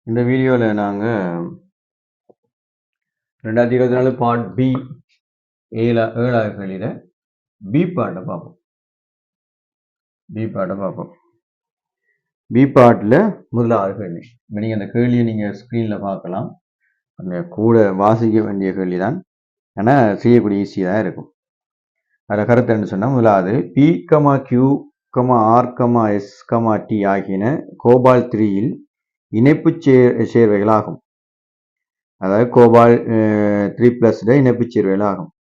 இந்த வீடியோவில் நாங்கள் 2024 பார்ட் பி ஏழாவது கேள்வியில் பி பாட்டை பார்ப்போம். பி பாட்டில் முதலாவது கேள்வி. இப்போ நீங்கள் அந்த கேள்வியை நீங்கள் ஸ்க்ரீனில் பார்க்கலாம். அந்த கூட வாசிக்க வேண்டிய கேள்வி தான், ஆனால் செய்யக்கூடிய ஈஸியாக தான் இருக்கும். அதில் கருத்து என்ன சொன்னால், முதலாவது P Q R S T ஆகியன கோபால் 3ல் இணைப்பு சேர்வைகளாகும். அதாவது கோபால் 3+ இணைப்பு சேர்வைகளாகும்.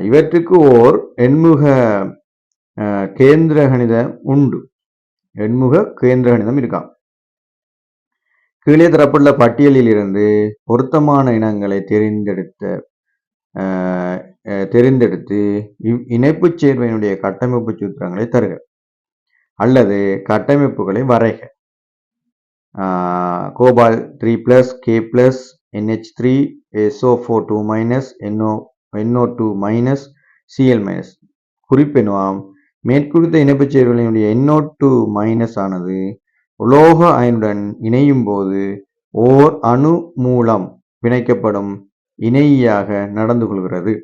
இவற்றுக்கு ஓர் எண்முக கேந்திர கணிதம் உண்டு. எண்முக கேந்திர கணிதம் இருக்காம். கீழே தரப்பட்டுள்ள பட்டியலில் இருந்து பொருத்தமான இனங்களை தெரிந்தெடுத்து இணைப்பு சேர்வையினுடைய கட்டமைப்பு சூத்திரங்களை தருக அல்லது கட்டமைப்புகளை வரைக. Gopal 3+ K+ NH3 SO4 2- NO2- Cl-. குறிப்பெனுவாம், மேற்குறித்த இணைப்புச் சேர்வைகளினுடைய NO2- ஆனது உலோக அயனுடன் இணையும் போது ஓர் அணு மூலம் பிணைக்கப்படும் இணையாக நடந்து கொள்கிறது.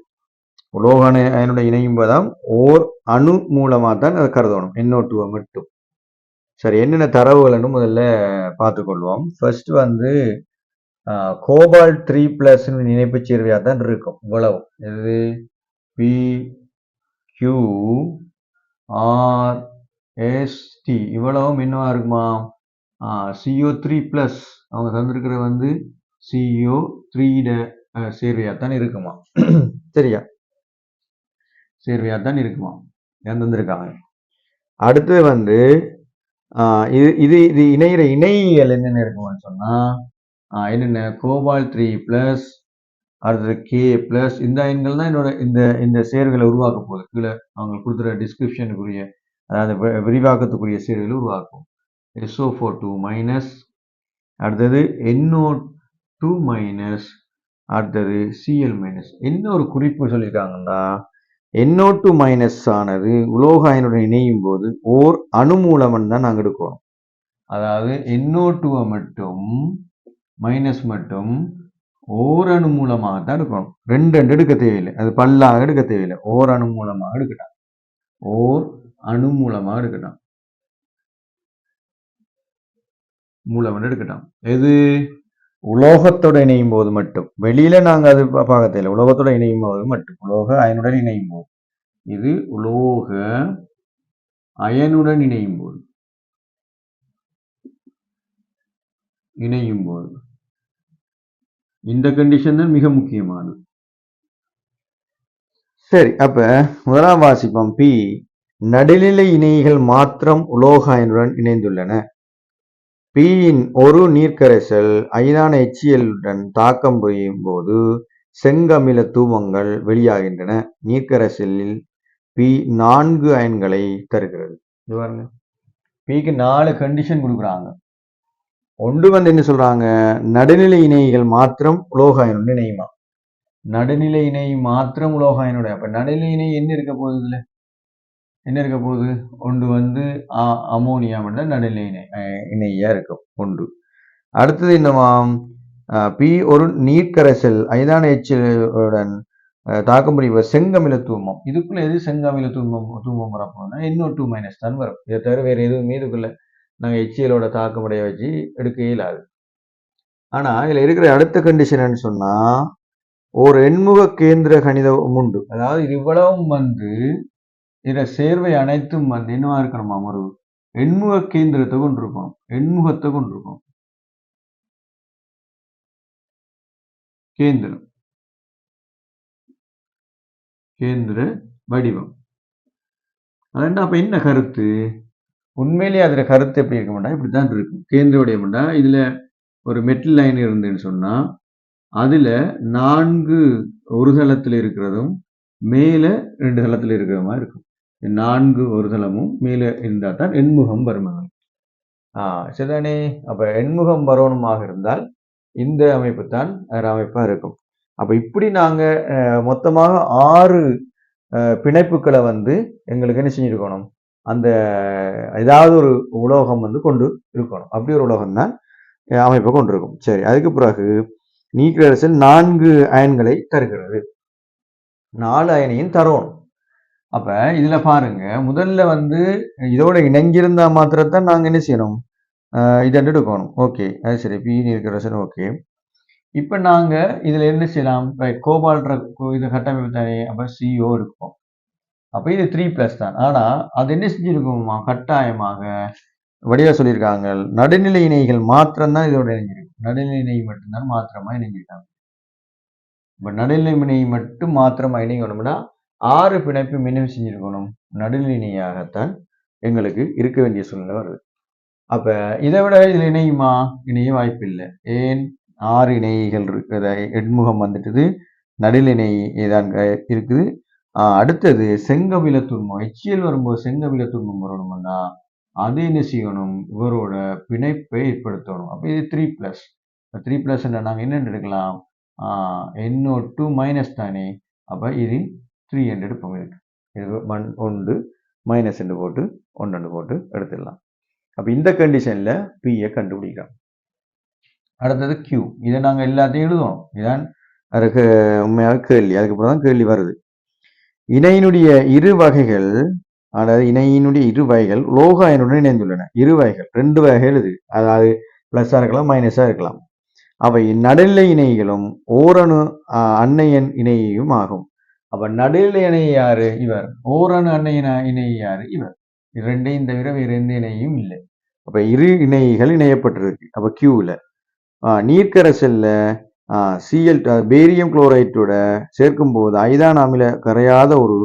உலோக அயனுடன் இணையும் போதாம் ஓர் அணு மூலமாக தான் அதை கருதணும், NO2 மட்டும். சரி, என்னென்ன தரவுகள்னு முதல்ல பார்த்துக்கொள்வோம். ஃபர்ஸ்ட் கோபால் 3+ இணைப்பு சேர்வையாக தான் இருக்கும். இவ்வளவு இது PQRST இவ்வளவும் என்னவா இருக்குமா? CO3+, அவங்க தந்திருக்கிற CO3 சேர்வையாத்தான் இருக்குமா? சரியா, சேர்வையாத்தான் இருக்குமா தந்திருக்காங்க. அடுத்து இது இணைகிற இணைகள் என்னென்ன இருக்குமான்னு சொன்னா, என்னென்ன கோபால் 3+, அடுத்தது K+, இந்த அயன்கள் தான் இந்த சேர்வுகளை உருவாக்க போகுது. கீழே அவங்க கொடுத்துற டிஸ்கிரிப்ஷனுக்குரிய, அதாவது விரிவாக்கத்துக்குரிய சேர்வுகளை உருவாக்கும். SO4 2-, அடுத்தது NO2-, அடுத்தது Cl-. என்ன ஒரு குறிப்பு சொல்லியிருக்காங்கன்னா, NO2- ஆனது உலோக அயனுடன் இணையும் போது ஓர் அணு மூலமன் தான் நாங்கள் எடுக்கிறோம். அதாவது NO2 மட்டும் மட்டும் ஓர் அணு மூலமாகத்தான் எடுக்கணும். ரெண்டு எடுக்க தேவையில்லை, அது பல்லாக எடுக்க தேவையில்லை. ஓர் அணு மூலமாக எடுக்கட்டான். ஓர் அணு மூலமாக எடுக்கட்டான். எடுக்கட்டான். எது? உலோகத்தோட இணையும் போது மட்டும். வெளியில நாங்க அது பார்க்க தேவையில்லை. உலோகத்தோட இணையும் போது மட்டும், உலோக அயனுடன் இணையும் போது. இது உலோக அயனுடன் இணையும் போது இந்த கண்டிஷன் தான் மிக முக்கியமானது. சரி, அப்ப முதலாம் வாசிப்போம். பி நடுநிலை இணைகள் மாத்திரம் உலோக அயனுடன் இணைந்துள்ளன. பியின் ஒரு நீர்க்கரைசல் அயனான HCl உடன் தாக்கம் புரியும் போது செங்கமில தூவங்கள் வெளியாகின்றன. நீர்க்கரைசலில் பி 4 அயன்களை தருகிறது. பிக்கு 4 கண்டிஷன் கொடுக்குறாங்க. ஒன்று என்ன சொல்றாங்க, நடுநிலை இணைகள் மாத்திரம் உலோக அயனுடன் இணையுமா? நடுநிலை இணை மாத்திரம் உலோக அயனுடைய. அப்ப நடுநிலை இணை என்ன இருக்க போகுது? இதுல என்ன இருக்க போகுது? ஒன்று அமோனியா மட்டும் நடுநிலை இணையா இருக்கும் ஒன்று. அடுத்தது என்னவாம், பி ஒரு நீர்க்கரைசல் அயனான HCl தாக்கம் புரியும் செங்கமில தூமம். இதுக்குள்ள எது செங்கமில தூமம் வரப்போனா NO2- தான் வரும். இதை தவிர வேற எதுவும் இதுக்குள்ள நாங்கள் HClோட தாக்கமுடைய வச்சு எடுக்க இயலாது. ஆனா இதுல இருக்கிற அடுத்த கண்டிஷன் சொன்னா, ஒரு எண்முக கேந்திர கணிதம் உண்டு. அதாவது இது இவ்வளவும் இத சேர்வை அனைத்தும் என்னவா இருக்கணுமா? ஒரு எண்முக கேந்திரத்தை கொண்டிருக்கும், எண்முகத்தை கொண்டிருக்கும். கேந்திர வடிவம். அதென்ன அப்ப என்ன கருத்து? உண்மையிலேயே அதுல கருத்து எப்படி இருக்க மாட்டா? இப்படித்தான் இருக்கும். கேந்திர வடிவம்டா இதுல ஒரு மெட்டல் லைன் இருந்துன்னு சொன்னா, அதுல 4 ஒரு தளத்தில் இருக்கிறதும் மேல 2 தளத்தில் இருக்கிற மாதிரி இருக்கும். 4 ஒரு தளமும் மேல இருந்தா தான் எண்முகம் வருமானம். சரிதானே? அப்ப எண்முகம் வரணுமாக இருந்தால் இந்த அமைப்பு தான் அமைப்பா இருக்கும். அப்ப இப்படி நாங்க மொத்தமாக 6 பிணைப்புகளை எங்களுக்கு என்ன செஞ்சிருக்கணும், அந்த ஏதாவது ஒரு உலோகம் கொண்டு இருக்கணும். அப்படி ஒரு உலோகம் தான் அமைப்பை கொண்டிருக்கும். சரி, அதுக்கு பிறகு நீர்க்கரைசல் 4 அயன்களை தருகிறது. 4 அயனையும் தரும். அப்ப இதுல பாருங்க, முதல்ல வந்து இதோட இணைஞ்சிருந்தா மாத்திரத்தான் நாங்க என்ன செய்யணும், இதை எடுக்கணும். ஓகே, அது சரி. பி நீர்க்கரைசல் ஓகே. இப்ப நாங்க இதுல என்ன செய்யலாம், கோபால்ட் இது கட்டமைப்பு தானே, அப்ப CO இருக்கும். அப்ப இது 3+ தான். ஆனா அது என்ன செஞ்சிருக்குமா, கட்டாயமாக வடிவ சொல்லியிருக்காங்க, நடுநிலை இணைகள் மாத்திரம்தான் இதோட இணைஞ்சிருக்கு. நடுநிலை இணை மட்டும்தான் மாத்திரமா இணைஞ்சிருக்காங்க. இப்ப நடுநிலை இணை மட்டும் மாத்திரமா இணைக்கணும்னா 6 பிணைப்பு மினிமம் செஞ்சிருக்கணும், நடுநிலை இணையாகத்தான் எங்களுக்கு இருக்க வேண்டிய சூழ்நிலை வருது. அப்ப இதை விட இதுல இணையுமா, இணைய வாய்ப்பு இல்லை. ஏன், 6 இணைகள் இருக்கிற எண்முகம் வந்துட்டுது, நடுநிலை இணை தான் இருக்குது. அடுத்தது செங்கபில துன்பம், HCl வரும்போது செங்கபில துன்பம் வரணும்னா அது என்ன செய்யணும், இவரோட பிணைப்பை ஏற்படுத்தணும். அப்ப இது 3+. 3+ நாங்க என்ன எடுக்கலாம், NO2- தானே. அப்ப இது 3 என்று எடுப்போம். இது 1 மைனஸ் என்று போட்டு 1 போட்டு எடுத்துடலாம். அப்ப இந்த கண்டிஷன்ல P கண்டுபிடிக்கலாம். அடுத்தது Q, இதை நாங்க எல்லாத்தையும் எழுதணும். இதான் அதுக்கு உண்மையாக கேள்வி. அதுக்கப்புறம் தான் கேள்வி வருது. இணையினுடைய இரு வகைகள், அதாவது இணையினுடைய இரு வகைகள் உலோக அயனுடன் இணைந்துள்ளன. இரு வகைகள், 2 வகைகள் இது. அதாவது பிளஸ்ஸா இருக்கலாம், மைனஸா இருக்கலாம். அவை நடுநிலை இணைகளும் ஓரணு அன்னையன் இணையும் ஆகும். அப்ப நடுநிலை இணை யாரு, இவர். ஓரணு அன்னையன் இணை யாரு, இவர். இது ரெண்டையும் தவிர வேறு எந்த இணையும் இல்லை. அப்ப இரு இணைகள் இணையப்பட்டிருக்கு. அப்ப Qல நீர்க்கரைசல்ல Cl பேரியம் குளோரைட்டோட சேர்க்கும் போது ஐதான அமில கரையாத ஒரு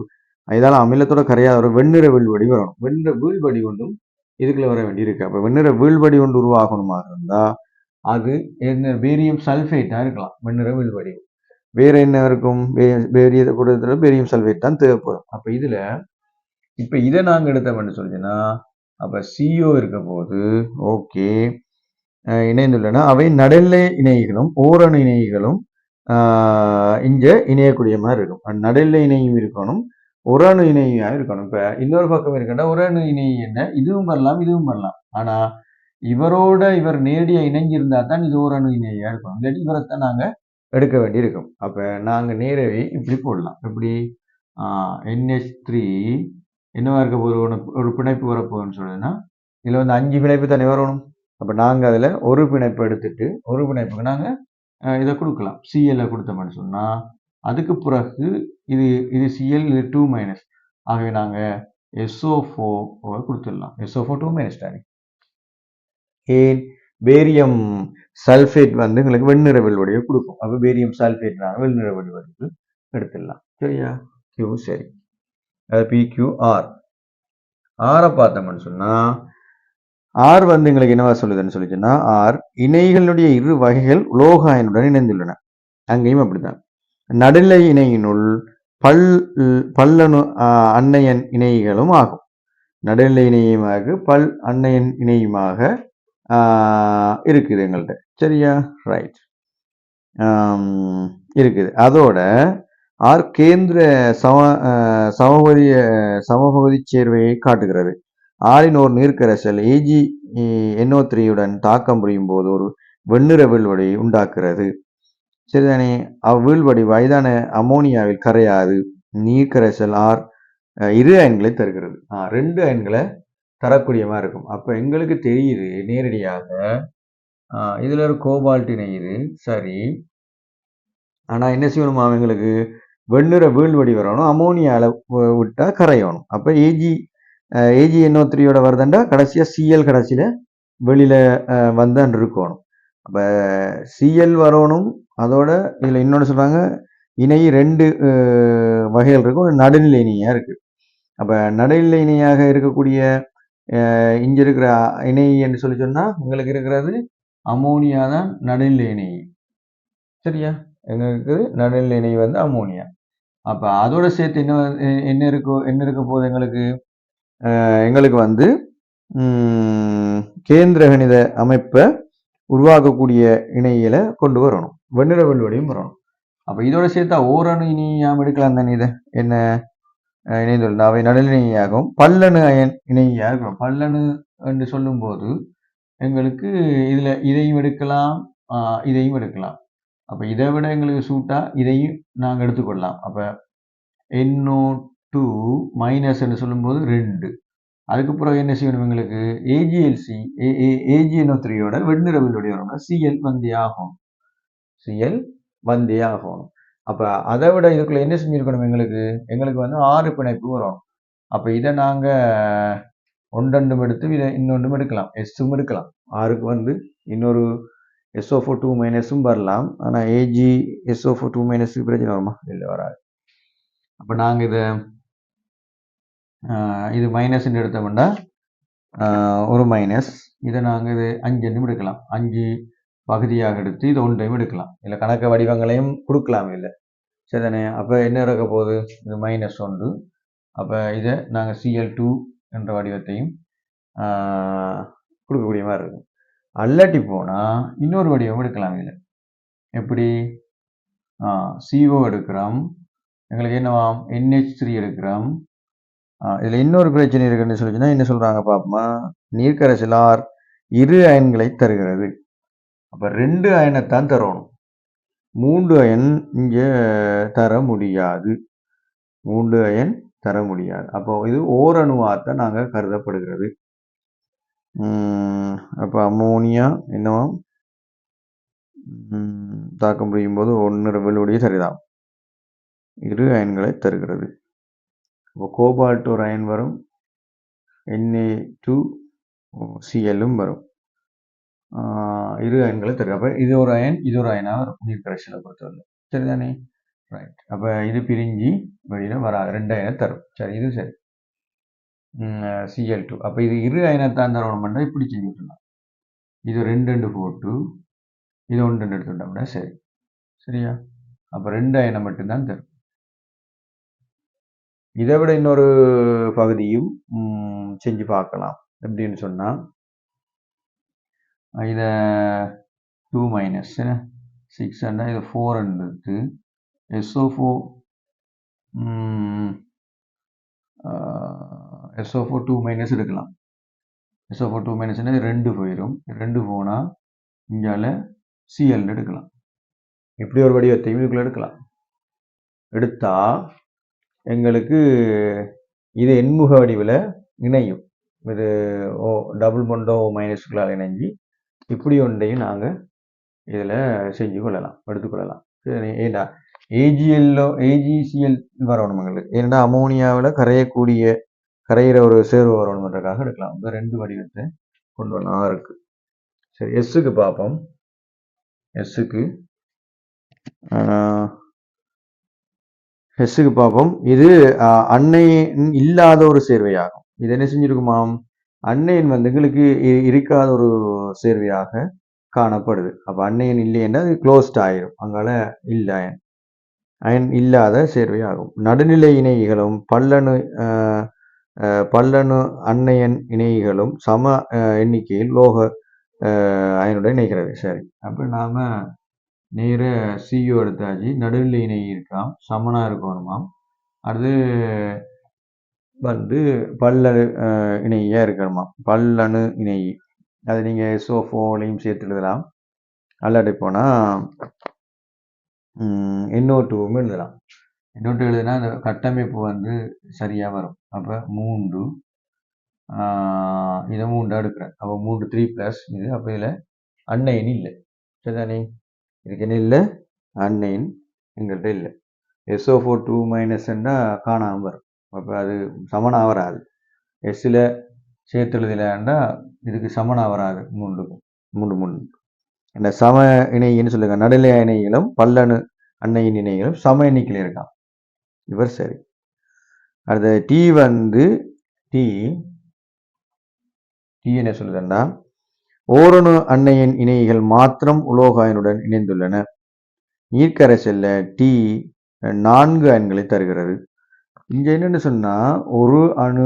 ஐதான அமிலத்தோட கரையாத ஒரு வெண்ணிற வீழ்வடி வரணும். வெண்ணிற வீழ்வடி ஒன்றும் இதுக்குள்ள வர வேண்டி இருக்கு. அப்ப வெண்ணிற வீழ்வடி ஒன்று உருவாகணுமாக இருந்தா அது என்ன, பேரியம் சல்ஃபேட்டா இருக்கலாம். வெண்ணிற வீழ்வடி வேற என்ன இருக்கும், பேரியத்தை கொடுத்தது பேரியம் சல்ஃபேட் தான் தேவைப்படும். அப்ப இதுல இப்ப இதை நாங்க எடுத்தோம்னு சொல்லிச்சுன்னா, அப்ப CO இருக்க போது ஓகே இணைந்துள்ளன. அவை நடுநிலை இணைகளும் ஓரணு இணைகளும் இங்க இணையக்கூடிய மாதிரி இருக்கும். நடுநிலை இணையும் இருக்கணும், ஓரணு இணையா இருக்கணும். இப்ப இன்னொரு பக்கம் இருக்கா, ஓரணு இணை என்ன, இதுவும் வரலாம் இதுவும் வரலாம். ஆனா இவரோட இவர் நேரடியா இணைஞ்சிருந்தா தான் இது ஓரணு இணையா இருக்கணும். இல்லாட்டி இவரைத்தான் நாங்க எடுக்க வேண்டி இருக்கும். அப்ப நாங்க நேரவே இப்படி போடலாம். எப்படி, NH3 என்னவா இருக்க போது, ஒரு பிணைப்பு வரப்போகுதுன்னு சொல்லுதுன்னா இதுல வந்து 5 பிணைப்பு தானே வரணும். அப்ப நாங்க அதுல ஒரு பிணைப்பு எடுத்துட்டு ஒரு பிணைப்புக்கு நாங்க இதை கொடுக்கலாம். Cl கொடுத்தோம்னு சொன்னா அதுக்கு பிறகு இது Cl, இது 2-. ஆகவே நாங்க SO4 கொடுத்துடலாம். SO4 2- தானே. ஏன், பேரியம் சல்ஃபேட் வந்து எங்களுக்கு வெண்ணிற வெள்வடிவை கொடுக்கும். அப்ப பேரியம் சல்ஃபேட் நாங்க வெண்ணிற வெள்வடிவு எடுத்துடலாம். சரியா, Q சரி. அது PQR. ஆரை பார்த்தோம்னு சொன்னா R வந்து எங்களுக்கு என்னவா சொல்லுதுன்னு சொல்லிச்சுன்னா, R இணைகளுடைய இரு வகைகள் உலோக அயனுடன் இணைந்துள்ளன. அங்கேயும் அப்படித்தான். நடுநிலை இணையினுள் பல்லணு அன்னையன் இணைகளும் ஆகும். நடுநிலை இணையமாக பல் அன்னையன் இணையுமாக இருக்குது எங்கள்கிட்ட. சரியா, ரைட், இருக்குது. அதோட R கேந்திர சமபகுதி சேர்வையை காட்டுகிறது. ஆரின் ஒரு நீர்க்கரைசல் AgNO3 தாக்கம் புரியும் போது ஒரு வெண்ணிற வீழ்வடி உண்டாக்குறது. சரிதானே. அவ்வீழ்வடி வயதான அமோனியாவில் கரையாது. நீர்க்கரைசல் R இரு அயன்களை தருகிறது. 2 அயன்களை தரக்கூடிய மாதிரி இருக்கும். அப்ப எங்களுக்கு தெரியுது நேரடியாக இதுல ஒரு கோபால்ட் இணையுது. சரி, ஆனா என்ன செய்யணுமா, அவங்களுக்கு வெண்ணிற வீழ்வடி வரணும், அமோனியால விட்டா கரையணும். அப்ப AgNO3 வருதுண்டா கடைசியா Cl கடைசியில வெளியில வந்தான் இருக்கணும். அப்ப Cl வரணும். அதோட இதுல இன்னொன்னு சொல்றாங்க, இணை 2 வகைகள் இருக்கும். நடுநிலை இணையா இருக்கு. அப்ப நடுநிலை இணையாக இருக்கக்கூடிய இங்க இருக்கிற இணை என்று சொல்லி சொன்னா உங்களுக்கு இருக்கிறது அமோனியா தான் நடுநிலை இணை. சரியா, எங்களுக்கு நடுநிலை இணை வந்து அமோனியா. அப்ப அதோட சேர்த்து என்ன இருக்க போது எங்களுக்கு வந்து கேந்திர கணித அமைப்பை உருவாக்கக்கூடிய இணையில கொண்டு வரணும், வெண்ணிற வெள்வடியும் வரணும். அப்ப இதோட சேர்த்தா ஓரணு இணையாம எடுக்கலாம் தானே. இதை என்ன இணைந்துள்ள அவை நடுநிலையாகவும் பல்லணு அயன் இணையா இருக்கணும். பல்லணு என்று சொல்லும் போது எங்களுக்கு இதில் இதையும் எடுக்கலாம், இதையும் எடுக்கலாம். அப்போ இதை விட எங்களுக்கு சூட்டாக இதையும் நாங்கள் எடுத்துக்கொள்ளலாம். அப்போ NO2 மைனஸ்ன்னு சொல்லும்போது 2. அதுக்கப்புறம் என்ன செய்யணும் எங்களுக்கு AgLC AgNO3யோட வெண்ணிறவிலுடைய Cl வந்தே ஆகும். Cl வந்தே ஆகும். அப்போ அதை விட இதுக்குள்ள என்ன செஞ்சுருக்கணும் எங்களுக்கு வந்து 6 பிணைப்பு வரும். அப்போ இதை நாங்கள் ஒன்றொன்றும் எடுத்து இதை இன்னொன்றும் எடுக்கலாம், எஸ்ஸும் எடுக்கலாம். 6க்கு வந்து இன்னொரு SO4 2- வரலாம். ஆனால் AgSO4 2- பிரச்சனை வருமா? இல்லை, வராது. அப்போ நாங்கள் இது மைனஸ்ன்னு எடுத்தோம்னா ஒரு மைனஸ், இதை நாங்கள் இது 5 எடுக்கலாம். 5 பகுதியாக எடுத்து இதை ஒன்றையும் எடுக்கலாம். இல்லை கணக்க வடிவங்களையும் கொடுக்கலாம். இல்லை சரிதானே? அப்போ என்ன இருக்க போகுது? இது -1. அப்போ இதை நாங்கள் Cl2 என்ற வடிவத்தையும் கொடுக்கக்கூடிய மாதிரி இருக்கும். அல்லாட்டி போனால் இன்னொரு வடிவம் எடுக்கலாம். இதில் எப்படி? CO எடுக்கிறோம், எங்களுக்கு என்னவாம் NH3 எடுக்கிறோம். இதில் இன்னொரு பிரச்சனை இருக்குன்னு சொல்லிச்சுன்னா என்ன சொல்கிறாங்க பாப்போமா? நீர்க்கரைசல் R 2 அயன்களை தருகிறது. அப்போ 2 அயனைத்தான் தரணும், 3 அயன் இங்கே தர முடியாது. 3 அயன் தர முடியாது. அப்போ இது ஓரணுவாத்தான் நாங்கள் கருதப்படுகிறது. அப்போ அம்மோனியா என்னவாம் தாக்கம் புரியும் போது 1 வெள்ளுடைய சரிதான் 2 அயன்களை தருகிறது. அப்போ கோபால்ட் ஒரு அயன் வரும், Na2Cl வரும், 2 அயன்களை தரும். அப்போ இது ஒரு அயன், இது ஒரு அயனாக வரும் நீர்க்கரைசலை பொறுத்தவரை. சரிதானே? ரைட். அப்போ இது பிரிஞ்சு வெளியில் வராது, 2 அயனை தரும். சரி, இது சரி. Cl2. அப்போ இது 2 அயனைத்தான் தரணும்னா இப்படி செஞ்சு விட்டுலாம். இது 2 போட்டு இது 1 எடுத்துட்டோம்னா சரி. சரியா? அப்போ 2 அயனை மட்டும்தான் தரும். இதை விட இன்னொரு பகுதியும் செஞ்சு பார்க்கலாம். எப்படின்னு சொன்னால் இதை 2 - 6 இதை 4 எடுத்து SO4 SO4 2- எடுக்கலாம். SO4 2- 2 போயிடும். 2 போனால் இங்கால Cl எடுக்கலாம். இப்படி ஒரு வடிவத்தையும் இதுக்குள்ள எடுக்கலாம். எடுத்தா எங்களுக்கு இது எண்முக வடிவில் இணையும். இது டபுள் பண்டோ மைனஸ்களால் இணைஞ்சி இப்படி ஒன்றையும் நாங்கள் இதில் செஞ்சு கொள்ளலாம், எடுத்துக்கொள்ளலாம். சரி, ஏண்டா AgCl வரணும் எங்களுக்கு. ஏன்னா அமோனியாவில் கரையிற ஒரு சேர்வு வரணுன்றதுக்காக எடுக்கலாம். இந்த 2 வடிவத்தை கொண்டு வரலாம் ஆருக்கு. சரி, எஸ்ஸுக்கு பார்ப்போம். எஸ்ஸுக்கு பார்ப்போம். இது அன்னையின் இல்லாத ஒரு சேர்வையாகும். இது என்ன செஞ்சிருக்குமாம்? அன்னையின் வந்து எங்களுக்கு இருக்காத ஒரு சேர்வையாக காணப்படுது. அப்போ அன்னையின் இல்லைன்னா அது க்ளோஸ்ட் ஆயிரும், அங்கால இல்லை, அயன் இல்லாத சேர்வையாகும். நடுநிலை இணைகளும் பல்லணு அன்னையன் இணைகளும் சம எண்ணிக்கையில் லோக அயனுடன் இணைகிறது. சரி, அப்போ நாம் நேர CO எடுத்தாச்சு, நடுநிலை இணை இருக்காம், சமனாக இருக்கணுமாம். அடுத்து வந்து பல்லணு இணையாக இருக்கணுமா, பல்லணு இணை. அது நீங்கள் SO4லையும் சேர்த்து எழுதலாம். அல்லாட்டி போனால் NO2 எழுதலாம். NO2 எழுதுனா அந்த கட்டமைப்பு வந்து சரியாக வரும். அப்போ 3 இதை 3 எடுக்கிறேன். அப்போ 3 3+ இது. அப்போ இதில் அன்னையின் இல்லை. சரிதானே? இதுக்கு என்ன இல்லை? அன்னையின் எங்கள்கிட்ட இல்லை. SO4 2- காணாமல் வரும். அப்போ அது சமனாக வராது. எஸ்ஸில் சேர்த்து எழுதலைன்னா இதுக்கு சமனாக வராது. 3 இந்த சம இணைன்னு சொல்லுங்க. நடுநிலை இணைகளும் பல்லணு அன்னையின் இணைகளும் சம எண்ணிக்கையில் இருக்கான். இவர் சரி. அடுத்த டி வந்து டி என்ன சொல்லுதுன்னா ஓரணு அன்னையின் இணைகள் மாத்திரம் உலோக அயனுடன் இணைந்துள்ளன. நீர்க்கரைசல்ல டி 4 அயன்களை தருகிறது. இங்க என்னன்னு சொன்னா ஒரு அணு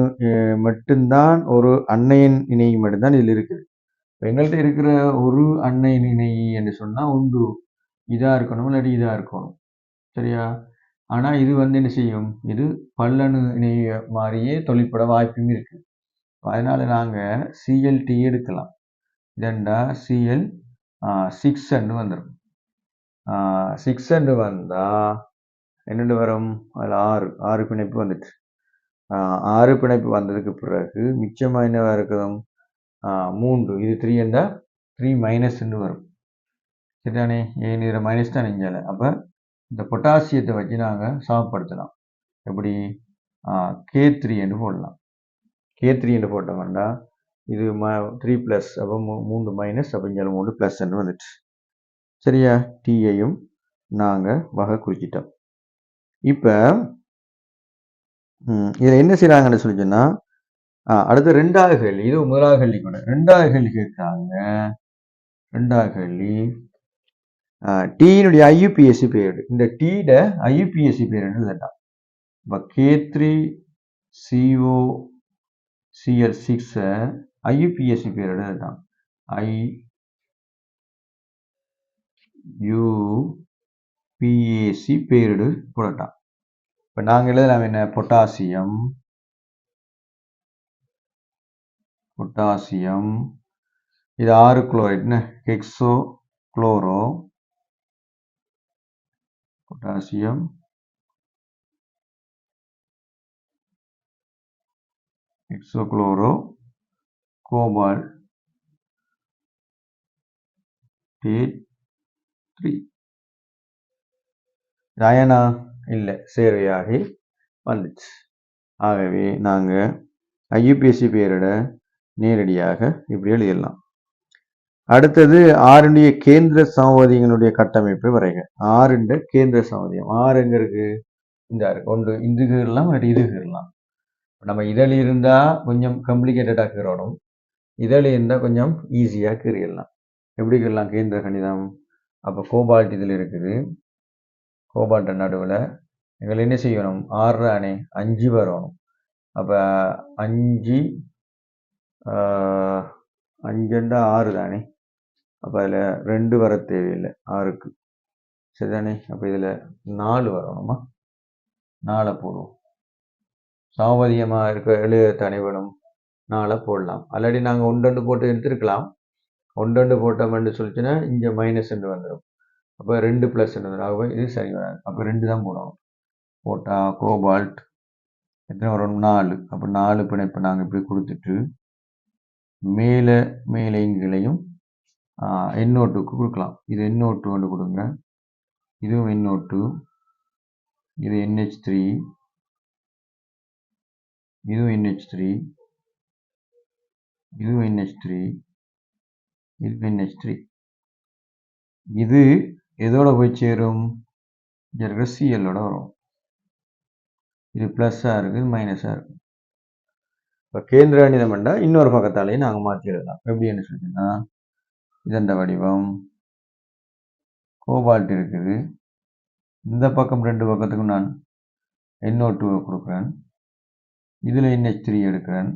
மட்டும்தான், ஒரு அன்னையின் இணை மட்டும்தான் இதில் இருக்குது. எங்கள்கிட்ட இருக்கிற ஒரு அன்னையின் இணை என்று சொன்னா ஒன்று இதா இருக்கணும், இல்லாட்டி இதா இருக்கணும். சரியா? ஆனா இது வந்து என்ன செய்யும்? இது பல்லணு இணை மாதிரியே தொழிற்பட வாய்ப்பும் இருக்கு. அதனால நாங்க CLT எடுக்கலாம். இதண்டா Cl 6 என்று வந்துடும். 6 என்று வந்தால் என்னென்று வரும்? அதில் 6 பிணைப்பு வந்துட்டு 6 பிணைப்பு வந்ததுக்கு பிறகு மிச்சமாக என்னவா இருக்குதும் 3 இது 3 என்றால் 3 மைனஸ்ன்னு வரும். சரிதானே? ஏன் இதில் மைனஸ் தான் நெஞ்சால. அப்போ இந்த பொட்டாசியத்தை வச்சு நாங்கள் சமப்படுத்தலாம். எப்படி? K3 என்று போடலாம். K3 என்று போட்டோம்னா இது 3 ப்ளஸ், அப்போ 3 மைனஸ், அப்போ இங்கே 3 ப்ளஸ் என்று வந்துட்டு. சரியா? டீயையும் நாங்கள் வகை குறிச்சிட்டோம். இப்போ இதில் என்ன செய்கிறாங்கன்னு சொல்லி சொன்னால் அடுத்து 2வது கேள்வி. இது 1வது கேள்வி கூட 2வது கேள்வி கேட்குறாங்க. 2வது கேள்வி டீயினுடைய IUPAC பீரியட். இந்த டீட IUPAC பீரியட் எழுதலாம். இப்போ K3COCl6 IUPAC பீரியட் எழுதலாம். IUPAC பீரியடு போடலாம். இப்போ நாங்கள் எழுதலாம் என்ன? பொட்டாசியம் இது 6 குளோரைட்னு ஹெக்ஸோ குளோரோ பொட்டாசியம் ஹெக்ஸோகுளோரோ கோபால்ட் 3 அயனா இல்லை, சேர்வையாகி வந்துச்சு. ஆகவே நாங்கள் IUPAC பீரியடை நேரடியாக இப்படி எழுதிடலாம். அடுத்தது 6 கேந்திர சமவதிகளுடைய கட்டமைப்பை வரைக. 6 கேந்திர சமவதியம். 6 எங்க இருக்கு? இந்த இருக்கு. ஒன்று இது கீறலாம், இது கீறலாம். நம்ம இதழ் இருந்தால் கொஞ்சம் காம்ப்ளிகேட்டடாக கீறணும், இதழ் இருந்தால் கொஞ்சம் ஈஸியாக கீறிடலாம். எப்படி கீறலாம்? கேந்திர கணிதம். அப்போ கோபால்ட் இதில் இருக்குது. கோபால்ட் நடுவில் எங்களை என்ன செய்யணும்? 6 தானே, 5 வரணும். அப்போ 5 6 தானே. அப்போ அதில் 2 வர தேவையில்லை 6க்கு. சரிதானே? அப்போ இதில் 4 வரணுமா? 4 போடுவோம். சமபதியமாக இருக்க எழுதானே வேணும், 4 போடலாம். ஆல்ரெடி நாங்கள் 1 போட்டு எடுத்துருக்கலாம். 1 போட்டோம்னு சொல்லிச்சுன்னா இங்கே மைனஸ் வந்துடும். அப்போ 2 ப்ளஸ் வந்துடும். ஆகவே இது சரி வராது. அப்போ 2 தான் போடணும். போட்டால் கோபால்ட் எத்தனை வரும்? 4. அப்போ 4 பிணைப்பை நாங்கள் இப்படி கொடுத்துட்டு மேலே இங்களையும் NO2க்கு கொடுக்கலாம். இது NO2 கொண்டு கொடுங்க. இதுவும் NO2, இது NH3, இதுவும் NH3, இதுவும் NH3, இது NH3. இது எதோட போய் சேரும்? இங்கே இருக்கிற Clோட வரும். இது ப்ளஸ்ஸாக இருக்குது, மைனஸாக இருக்குது. இப்போ கேந்திர கணிதம் என்றால் இன்னொரு பக்கத்தாலேயும் நாங்கள் மாற்றி எழுதலாம். எப்படின்னு சொல்லிட்டுன்னா இதண்ட வடிவம் கோபால்ட் இருக்குது. இந்த பக்கம் 2 பக்கத்துக்கும் நான் NO2 கொடுக்குறேன். இதில் NH3 எடுக்கிறேன்,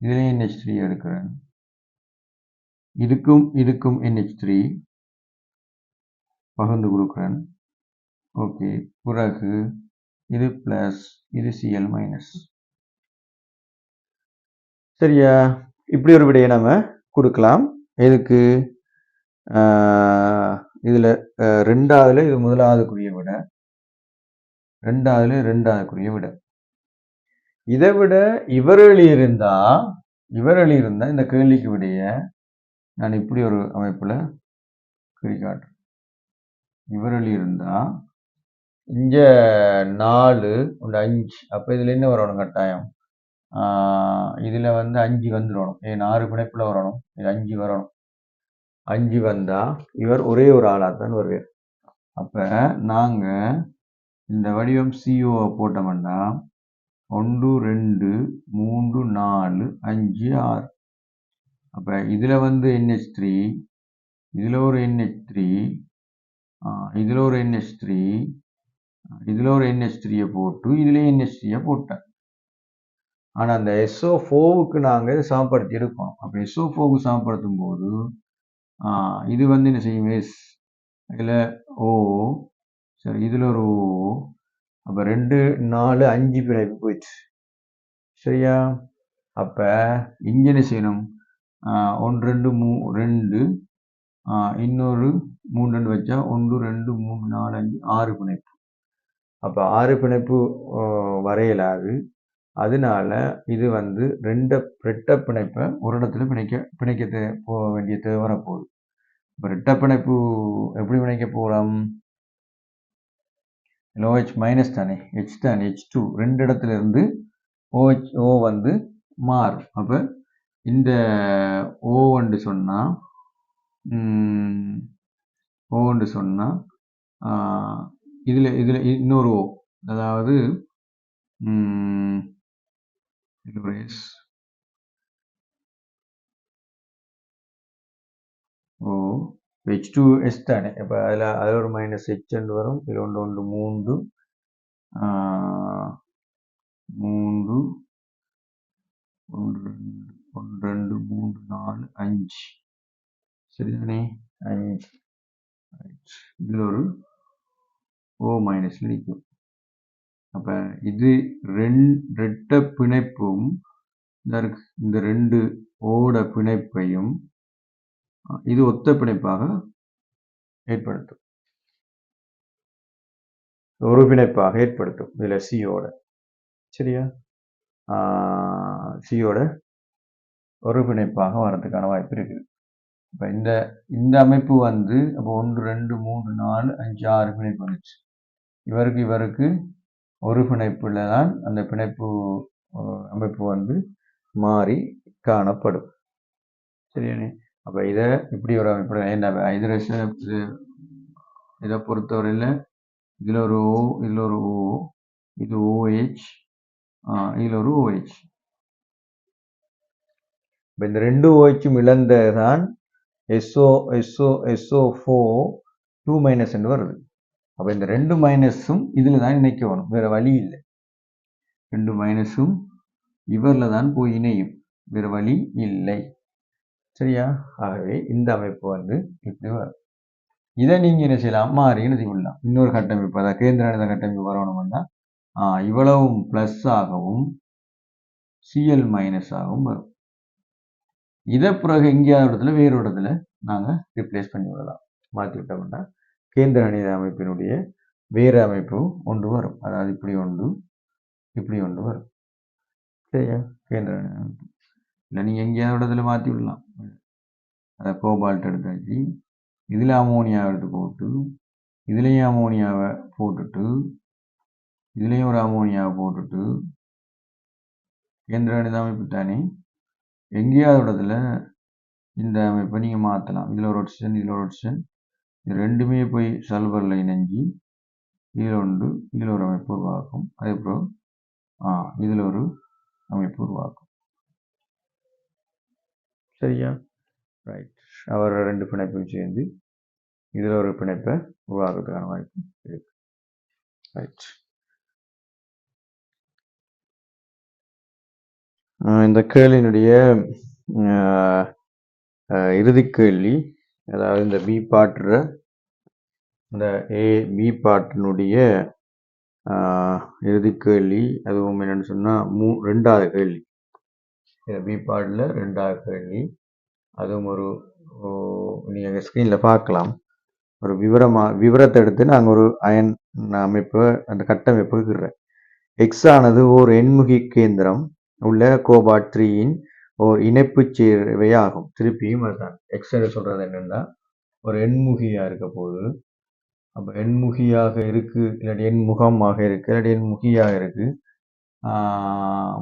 இதில் NH3 எடுக்கிறேன். இதுக்கும் NH3 பகிர்ந்து கொடுக்குறேன். ஓகே. பிறகு இது ப்ளஸ், இது Cl மைனஸ். சரியா? இப்படி ஒரு விடையை நம்ம கொடுக்கலாம். எதுக்கு? இதில் 2வதுல இது 1வதுக்குரிய விட, 2வதுல 2வதுக்குரிய விட. இதை விட இவர் எழுதியிருந்தா இந்த கேள்விக்கு விடைய நான் இப்படி ஒரு அமைப்பில் குறிக்காட்டுறேன். இவர் எழுதியிருந்தா இங்கே 4 und 5. அப்போ இதில் என்ன வரணும்? கட்டாயம் இதில் 5 வந்துடணும். ஏன் 6 பிணைப்பில் வரணும், இது 5 வரணும். 5 வந்தால் இவர் ஒரே ஒரு ஆளாகத்தான் வருவார். அப்போ நாங்கள் இந்த வடிவம் CO போட்டோம்னா 1 2 3 4 5 6. அப்போ இதில் NH3, இதில் ஒரு NH3, இதில் ஒரு NH3, இதில் ஒரு NH3யை போட்டு இதில் NH3யை போட்டேன். ஆனால் அந்த SO4க்கு நாங்கள் சமப்படுத்தி எடுக்கணும். அப்போ SO4க்கு சமப்படுத்தும் போது இது என்ன செய்யும்? இதில் O, சரி, இதில் ஒரு O. அப்போ 2 4 5 பிணைப்பு போயிடுச்சு. சரியா? அப்போ இங்கே என்ன செய்யணும்? 1 2 2 இன்னொரு 3 2 வச்சா 1 2 3 4 5 6 பிணைப்பு. அப்போ 6 பிணைப்பு வரையலாது. அதனால இது வந்து ரெட்டை பிணைப்பை ஒரு இடத்துல பிணைக்க போக வேண்டிய தேவை வரப்போகுது. இப்போ ரெட்டை பிணைப்பு எப்படி பிணைக்க போகிறோம்? OH மைனஸ் தானே, H தானே, H2 ரெண்டு இடத்துல இருந்து O வந்து மாறும். அப்போ இந்த ஓன்னு சொன்னால் இதில் இன்னொரு O, அதாவது H2S தானே. இப்போ அதில் ஒரு மைனஸ் H வரும். இதில் 1 3 3 1 2 3 4 5 சரிதானே, 5. இதில் ஒரு O மைனஸ் நிற்கும். அப்போ இது ரெட்டை பிணைப்பும் இந்த ரெண்டு ஓட பிணைப்பையும் இது ஒத்த பிணைப்பாக ஏற்படுத்தும், ஒரு பிணைப்பாக ஏற்படுத்தும். இதில் சியோட சரியா, சியோட ஒரு பிணைப்பாக வரதுக்கான வாய்ப்பு இருக்குது. இப்போ இந்த அமைப்பு வந்து அப்போ 1 2 3 4 5 6 பிணைப்பு வந்துச்சு. இவருக்கு ஒரு பிணைப்புல தான் அந்த பிணைப்பு அமைப்பு வந்து மாறி காணப்படும். சரியானே. அப்போ இதை இப்படி ஒரு அமைப்பு என்ன இதை பொறுத்தவரையில் இதில் ஒரு O, இதில் ஒரு O, இது OH, இதில் ஒரு OH. இப்போ இந்த ரெண்டு OHம் இழந்ததான் SO4 2- என்று வருது. அப்போ இந்த ரெண்டு மைனஸும் இதில் தான் இணைக்க வேணும், வேறு வழி இல்லை. ரெண்டு மைனஸும் இவரில் தான் போய் இணையும், வேறு வழி இல்லை. சரியா. ஆகவே இந்த அமைப்பு வந்து இப்படி வரும். இதை நீங்கள் என்ன செய்யலாம், மாறி என்ன செய்யலாம், இன்னொரு கட்டமைப்பு, அதாவது கேந்திர அணைந்த கட்டமைப்பு வரணும்னா இவ்வளவும் ப்ளஸ் ஆகவும் Cl மைனஸ் ஆகவும் வரும். இதை பிறகு எங்கேயாவது இடத்துல வேறு இடத்துல நாங்கள் ரிப்ளேஸ் பண்ணி விடலாம். மாற்றி விட்டோம்னா கேந்திர அணைந்த அமைப்பினுடைய வேறு அமைப்பு ஒன்று வரும். அதாவது இப்படி ஒன்று வரும். சரியா. கேந்திர அணைந்த அமைப்பு இல்லை, நீங்கள் எங்கேயாவது இடத்துல மாற்றி விடலாம். அதை கோபால்ட் எடுத்தாச்சு, இதில் அமோனியா எடுத்து போட்டு இதுலேயும் அமோனியாவை போட்டுட்டு இதுலேயும் ஒரு அமோனியாவை போட்டுட்டு கேந்திர அணைந்த அமைப்பு தானே, எங்கேயாவது இடத்துல இந்த அமைப்பை நீங்கள் மாற்றலாம். இதில் ஒரு ஆக்சிஜன், இதில் ஒரு ஆக்சிஜன், இது ரெண்டுமே போய் சல்வரில் இணைஞ்சி இதில் ஒரு அமைப்பு உருவாக்கும். அதேபோல் இதில் ஒரு அமைப்பு உருவாக்கும். சரியா. ரைட். அவர் ரெண்டு பிணைப்பும் சேர்ந்து இதில் ஒரு பிணைப்பை உருவாக்குறதுக்கான வாய்ப்பு இருக்கு. ரைட். இந்த கேள்வியினுடைய இறுதி கேள்வி, அதாவது இந்த பி பாட்டுற இந்த பி பாட்டினுடைய இறுதி கேள்வி, அதுவும் என்னென்னு சொன்னால் ரெண்டாவது கேள்வி. பி பாட்டில் ரெண்டாவது கேள்வி, அதுவும் ஒரு நீங்கள் ஸ்க்ரீனில் பார்க்கலாம். ஒரு விவரத்தை எடுத்து நாங்கள் ஒரு அயன் அமைப்பு அந்த கட்டமைப்பு இருக்கிறேன். எக்ஸ் ஆனது ஓர் எண்முகி கேந்திரம் உள்ள கோபால்ட் 3 ஓர் இணைப்பு சேர்வையாகும். திருப்பியும் அதுதான் எக்ஸ் என்று சொல்றது என்னன்னா ஒரு எண்முகியாக இருக்க போது. அப்போ எண்முகியாக இருக்கு, இல்லாட்டி எண்முகமாக இருக்கு, இல்லாட்டி எண்முகியாக இருக்கு,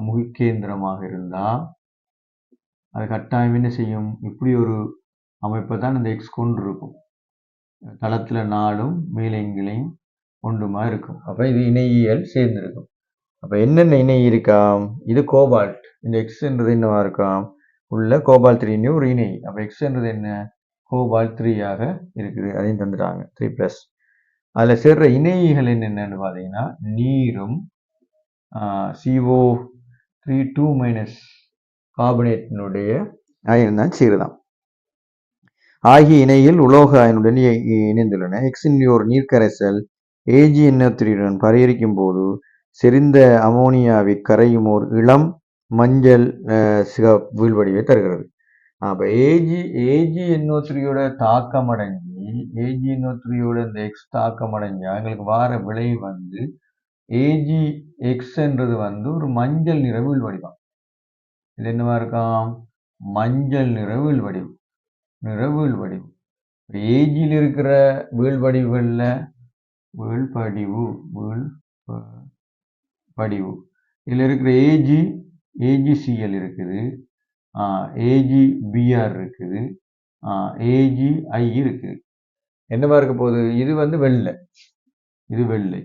முகிக்கேந்திரமாக இருந்தால் அது கட்டாயம் என்ன செய்யும், இப்படி ஒரு அமைப்பை தான் இந்த எக்ஸ் கொண்டு இருக்கும். தளத்தில் 4ம் மேலைங்களையும் ஒன்றுமா இருக்கும். அப்போ இது இணையியல் சேர்ந்திருக்கும். அப்போ என்னென்ன இணை இருக்காம், இது கோபால்ட், இந்த எக்ஸ்ன்றது என்னவா இருக்காம், உள்ள கோபால்ட் 3 ஒரு இணை. அப்போ எக்ஸ்ன்றது என்ன, கோபால்ட் 3ஆக இருக்குது. அதையும் தந்துட்டாங்க 3+. அதில் சேர்ற இணைகள் என்னென்னு பார்த்தீங்கன்னா நீரும் CO3 2- கார்பனேட்டினுடைய அயன் தான் சேருதான். ஆகிய இணையில் உலோக அயனுடன் இணைந்துள்ளன. எக்ஸின் ஒரு நீர்க்கரைசல் AgNO3 பரிகரிக்கும் போது செறிந்த அமோனியாவை கரையும் ஓர் இளம் மஞ்சள் வீழ்வடிவை தருகிறது. அப்போ AgNO3யோட தாக்கம் அடைஞ்சு AgNO3யோட இந்த எக்ஸ் தாக்கம் அடைஞ்சா எங்களுக்கு வார விளைவு வந்து AgXன்றது வந்து ஒரு மஞ்சள் நிற வீழ்வடிவம். இது என்னவா இருக்காம்? மஞ்சள் நிற வீழ்வடிவு. ஏஜில் இருக்கிற வீழ்வடிவுகளில் இதில் இருக்கிற AgCl இருக்குது, AgBr இருக்குது, AgI இருக்குது. என்னவா இருக்க போகுது? இது வந்து வெள்ளை, இது வெள்ளை,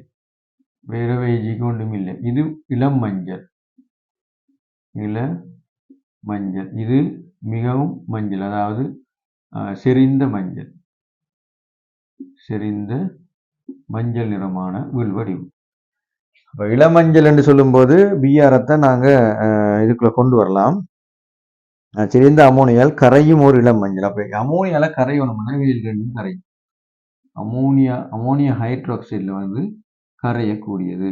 வேற ஏஜிக்கு ஒன்றும் இல்லை. இது இளம் மஞ்சள், இது மிகவும் மஞ்சள், அதாவது செறிந்த மஞ்சள் நிறமான வீழ்வடிவு. அப்போ இளமஞ்சள் என்று சொல்லும்போது பிஆரத்தை நாங்கள் இதுக்குள்ள கொண்டு வரலாம். செறிந்த அமோனியால் கரையும் ஒரு இளம் மஞ்சள். அப்போ அமோனியால கரையணும்னா இதில் ரெண்டும் கரையும். அமோனியா ஹைட்ராக்சைடில் வந்து கரையக்கூடியது.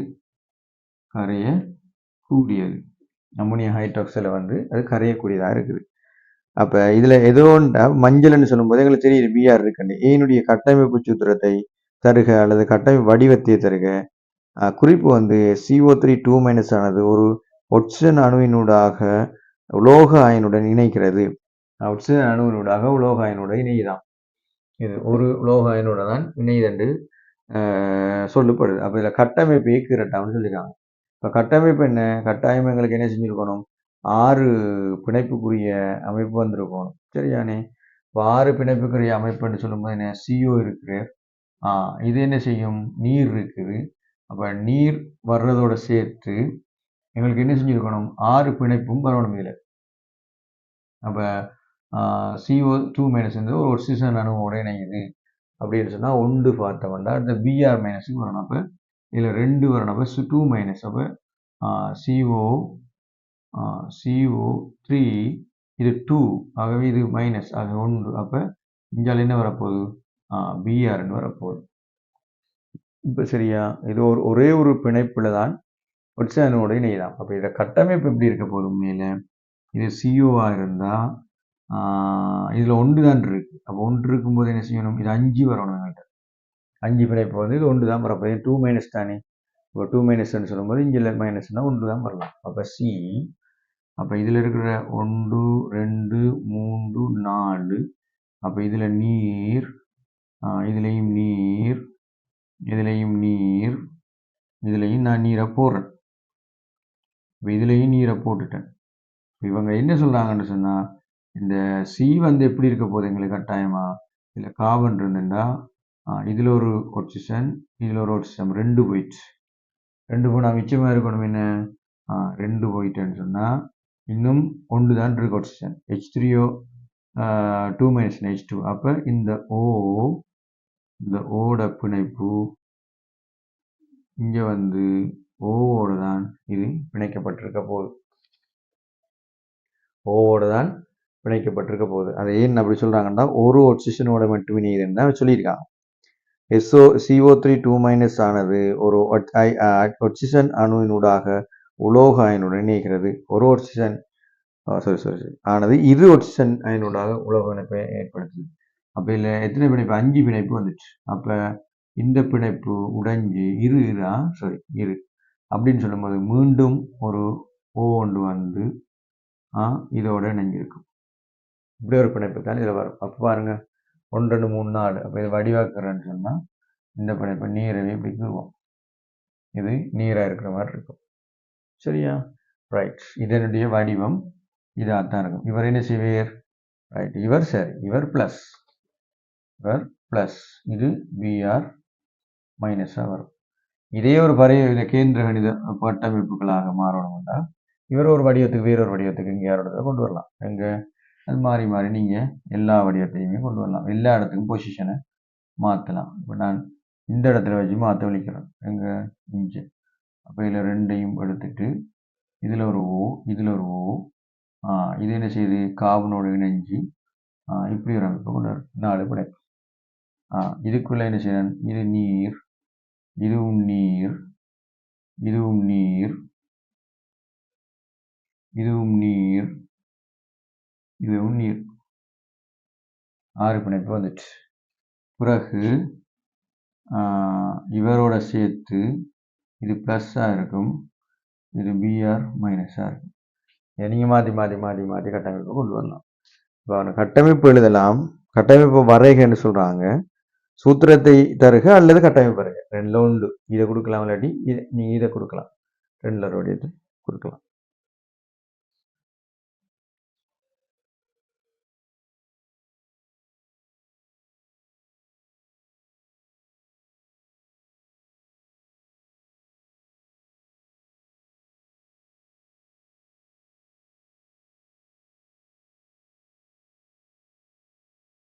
அமோனியா ஹைட்ராக்சைடில் வந்து அது கரையக்கூடியதாக இருக்குது. அப்போ இதில் ஏதோ மஞ்சள்னு சொல்லும்போது எங்களுக்கு தெரியுது பிஆர் இருக்குன்னு. ஏனுடைய கட்டமைப்பு சூத்திரத்தை தருக அல்லது கட்டமைப்பு வடிவத்தை தருக. குறிப்பு வந்து CO3 ஆனது ஒரு ஒட்சன் அணுவினூடாக உலோக அயனுடன் இணைக்கிறது. ஒட்சன் அணுவினூடாக உலோக அயனுடன் இணையுதான். இது ஒரு உலோக அயனுடன் தான் இணையதண்டு சொல்லப்படுது. அப்போ இதில் கட்டமைப்பு ஏக்குரட்டான்னு சொல்லியிருக்காங்க. இப்போ கட்டமைப்பு என்ன? கட்டாயம் எங்களுக்கு என்ன செஞ்சுருக்கணும்? 6 பிணைப்புக்குரிய அமைப்பு வந்திருக்கணும். சரியானே? இப்போ 6 பிணைப்புக்குரிய அமைப்புன்னு சொல்லும்போது என்ன? CO இருக்குது, இது என்ன செய்யும்? நீர் இருக்குது. அப்போ நீர் வர்றதோட சேர்த்து எங்களுக்கு என்ன செஞ்சுருக்கணும்? 6 பிணைப்பும் வரணும் இதில். அப்போ CO2- வந்து ஒரு ஒட்சிசன் அணுவோட இணையுது அப்படின்னு சொன்னால் ஒன்று பார்த்தோம்னா இந்த BR- வரணும். அப்போ இதில் 2 வரணும். அப்போ 2-. அப்போ CO3 இது 2, ஆகவே இது மைனஸ், ஆக 1. அப்போ இங்கால என்ன வரப்போகுது? BRன்னு வரப்போகுது. இப்போ சரியா? இது ஒரே ஒரு பிணைப்புல தான் ஒட்சனோட இணையலாம். அப்போ இதை கட்டமைப்பு எப்படி இருக்க போகுது? உண்மையில இது CO இருந்தால் இதில் 1 தான் இருக்கு. அப்போ 1 இருக்கும்போது என்ன செய்யணும்? இது 5 வரணும். எங்கள்கிட்ட 5 பிணைப்பு வந்து இது 1 தான் வரப்போ 2- தானே. இப்போ 2- சொல்லும்போது இங்கே மைனஸ்னா 1 தான் வரலாம். அப்போ C. அப்போ இதில் இருக்கிற 1, 2, 3, 4. அப்போ இதில் நீர், இதுலேயும் நீர், இதுலேயும் நான் நீரை போடுறேன். இப்போ இதுலேயும் நீரை போட்டுட்டேன். இவங்க என்ன சொல்கிறாங்கன்னு சொன்னால் இந்த C வந்து எப்படி இருக்க போகுது? எங்களுக்கு கட்டாயமா இதில் கார்பன் இருந்துட்டா இதில் ஒரு ஒட்சிசன், இதில் ஒரு ஒட்சிசன், 2 போயிடுச்சு. 2 போனால் மிச்சமாக இருக்கணும் என்ன? 2 போயிட்டேன்னு சொன்னால் இன்னும் 1 தான் இருக்கு ஒட்சிசன். H3O 2- H2. அப்போ இந்த ஓட பிணைப்பு இங்கே வந்து ஓவோட தான் இது பிணைக்கப்பட்டிருக்க போகுது. அதை ஏன் அப்படி சொல்கிறாங்கன்னா ஒரு ஒட்சிசனோட மட்டும் இணையுதுன்னு தான் சொல்லியிருக்காங்க. CO3 ஆனது ஒரு ஒட்சிசன் அணுவினூடாக உலோக அயனுடன் இணைகிறது. ஒரு ஒட்சிசன் ஆனது இரு ஒட்சிசன் அயனூடாக உலோக இணைப்பை ஏற்படுத்துது. அப்போ இதில் எத்தனை பிணைப்பு? 5 பிணைப்பு வந்துச்சு. அப்போ இந்த பிணைப்பு உடைஞ்சு இரு அப்படின்னு சொல்லும்போது மீண்டும் ஒரு ஒன்று வந்து இதோட இணைஞ்சிருக்கும். இப்படி ஒரு பிணைப்பு தான் இதில் வரும். அப்போ பாருங்க 1, 2, 3, 4. அப்போ இதை வடிவாக்குறேன்னு சொன்னால் இந்த பிணைப்பு நீரவே இப்படி கூறுவோம். இது நீராக இருக்கிற மாதிரி இருக்கும். சரியா? ரைட். இதனுடைய வடிவம் இதாகத்தான் இருக்கும். இவர் என்ன செய்வார்? ரைட். இவர் ப்ளஸ், இது BR- வரும். இதே ஒரு கேந்திர கணித கட்டமைப்புகளாக மாறணும்னா இவர் ஒரு வடிவத்துக்கு வேறொரு வடிவத்துக்கு இங்கே யாரோட கொண்டு வரலாம். எங்கே அது மாறி நீங்கள் எல்லா வடிவத்தையுமே கொண்டு வரலாம். எல்லா இடத்துக்கும் பொசிஷனை மாற்றலாம். இப்போ நான் இந்த இடத்துல வச்சு மாற்ற வலிக்கிறேன். எங்கே? இங்கே. அப்போ இதில் 2ஐயும் எடுத்துட்டு இதில் ஒரு இதில் ஒரு இது என்ன செய்யுது? கார்பனோடு இணைஞ்சு இப்படி ஒரு அமைப்பு கொண்டு வரும். 4 பிணைப்பு. இதுக்குள்ளே என்ன செய்யணும்? இது நீர், இதுவும் நீர், இதுவும் நீர், இதுவும் நீர், இதுவும் நீர். ஆறு பிணைப்பு வந்துட்டு. பிறகு இவரோட சேர்த்து இது ப்ளஸ்ஸாக இருக்கும், இது பிஆர் மைனஸாக இருக்கும். இதை நீங்கள் மாற்றி மாற்றி மாற்றி மாற்றி கட்டமைப்பு கொண்டு வரலாம். இப்போ அவனை கட்டமைப்பு எழுதலாம், கட்டமைப்பு வரைகன்னு சொல்கிறாங்க. சூத்திரத்தை தருக அல்லது கட்டமைப்பு வரைக, ரெண்டில் உண்டு. இதை கொடுக்கலாம், இல்லாட்டி நீங்கள் இதை கொடுக்கலாம், ரெண்டில் கொடுக்கலாம்.